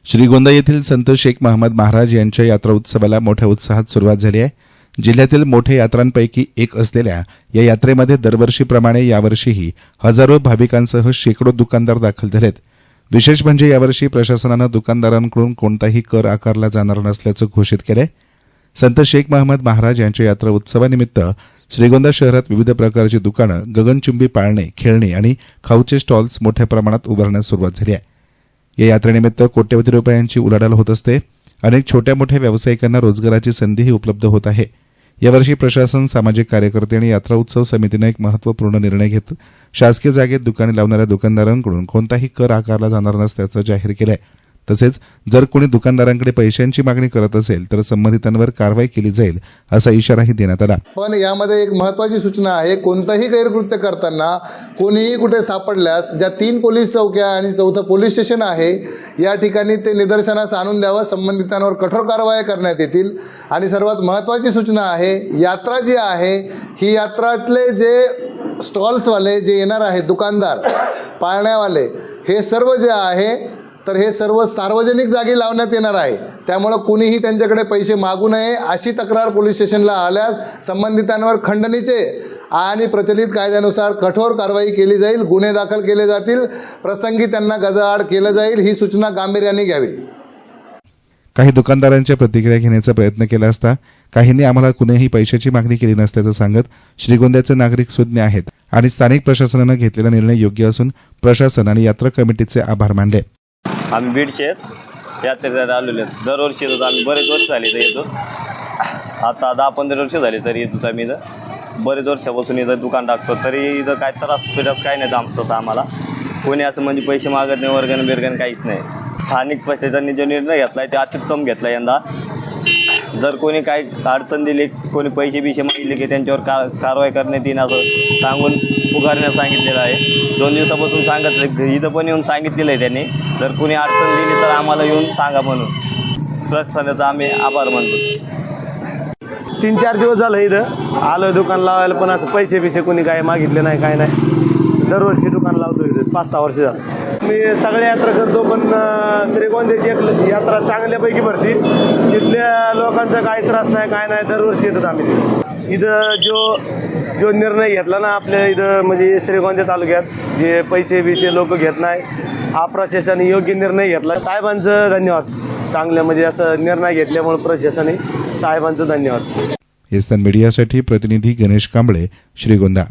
श्रीगोंदा येथील संत शेख महम्मद महाराज यांच्या यात्रा उत्सवाला मोठ्या उत्साहात सुरुवात झाली आहे। जिल्ह्यातील मोठ्या यात्रांपैकी एक असलेल्या या यात्रेमध्ये दरवर्षीप्रमाणे यावर्षीही हजारो भाविकांसह शेकडो दुकानदार दाखल झालेत। विशेष म्हणजे यावर्षी प्रशासनानं दुकानदारांकडून कोणताही कर आकारला जाणार नसल्याचं घोषित केलंय। संत शेख महम्मद महाराज यांच्या यात्रा उत्सवानिमित्त श्रीगोंदा शहरात विविध प्रकारची दुकानं, गगनचुंबी पाळणे, खेळणी आणि खाऊचे स्टॉल्स मोठ्या प्रमाणात उभारण्यास सुरुवात झाली आहे। या यात्रेनिमित्त कोट्यवधी रुपयांची उलाढाल होत असते। अनेक छोट्या मोठ्या व्यावसायिकांना रोजगाराची संधीही उपलब्ध होत आहे। यावर्षी प्रशासन, सामाजिक कार्यकर्ते आणि यात्रा उत्सव समितीने एक महत्त्वपूर्ण निर्णय घेत शासकीय जागेत दुकाने लावणाऱ्या दुकानदारांकडून कोणताही कर आकारला जाणार नसल्याचं जाहीर केलं आहे। तसेच जर कोणी दुकानदारांकडे पैशांची मागणी करत असेल तर संबंधितांवर कारवाई केली जाईल असा इशाराही देण्यात आला। पण यामध्ये एक महत्त्वाची सूचना आहे, कोणताही गैरकृत्य करताना कोणीही कुठे सापडल्यास ज्या 3 पोलीस चौक्या आणि 4थं पोलीस स्टेशन आहे या ठिकाणी ते निदर्शनास आणून द्यावं, संबंधितांवर कठोर कारवाई करण्यात येतील। आणि सर्वात महत्त्वाची सूचना आहे, यात्रा जी आहे ही यात्रातले जे स्टॉल्सवाले जे येणार आहेत, दुकानदार, पाळण्यावाले, हे सर्व जे आहे तर हे सर्व सार्वजनिक जागी लावण्यात येणार आहे। त्यामुळे कुणीही त्यांच्याकडे पैसे मागू नये अशी तक्रार पोलीस स्टेशनला आल्यास संबंधितांवर खंडणीचे आणि प्रचलित कायद्यानुसार कठोर कारवाई केली जाईल, गुन्हे दाखल केले जातील, प्रसंगी त्यांना गजाआड केलं जाईल। ही सूचना गांभीर्याने घ्यावी। काही दुकानदारांच्या प्रतिक्रिया घेण्याचा प्रयत्न केला असता काहींनी आम्हाला कुणीही पैशाची मागणी केली नसल्याचं सांगत श्रीगोंद्याचे नागरिक सुज्ञ आहेत आणि स्थानिक प्रशासनानं घेतलेला निर्णय योग्य असून प्रशासन आणि यात्रा कमिटीचे आभार मानले। आम्ही बीडचे यात्रेला आलेलो आहेत। दरवर्षी येतो आम्ही, बरेच वर्ष झाली तर येतो। आता 10-15 वर्ष झाली तरी येतो आम्ही इथं। बरेच वर्षापासून इथं दुकान टाकतो, तरी इथं काय त्रास काय नाही आमचं आम्हाला। कोणी असं म्हणजे पैसे मागत नाही, वर्गण बिरगण काहीच नाही। स्थानिक प्रशासनाने जो निर्णय घेतला आहे ते अत्युत्तम घेतला यंदा। जर कोणी काय अडचण दिली, कोणी पैसे बिशे मागितले की त्यांच्यावर कारवाई करण्यात येईल असं सांगून पुकारण्यास सांगितलेलं आहे। 2 दिवसापासून सांगितलं, इथं पण येऊन सांगितलेलं आहे त्यांनी, जर कोणी अडचण दिली तर आम्हाला येऊन सांगा म्हणून। प्रशासनाचा आम्ही आभार मानतो। 3-4 दिवस झालं इथं आलो दुकान लावायला, पण असं पैसे बिसे कोणी काय मागितले नाही, काय नाही। दरवर्षी दुकान लावतो इथं, 5-6 वर्ष झालं। मी सगळ्या यात्रा करतो, पण श्रीगोंद्याची एक यात्रा चांगल्यापैकी भरती। तिथल्या लोकांचा काही त्रास नाही, काय नाही, दरवर्षी येतात आम्ही इथं। जो निर्णय घेतला ना आपल्या इथं म्हणजे श्रीगोंदा तालुक्यात, जे पैसे बिसे लोक घेत नाही, हा प्रशासनाने योग्य निर्णय घेतला। साहेबांचं धन्यवाद। चांगलं म्हणजे असं निर्णय घेतल्यामुळे प्रशासनाने साहेबांचं धन्यवाद। एस्तान मीडियासाठी प्रतिनिधी गणेश कांबळे, श्रीगोंदा।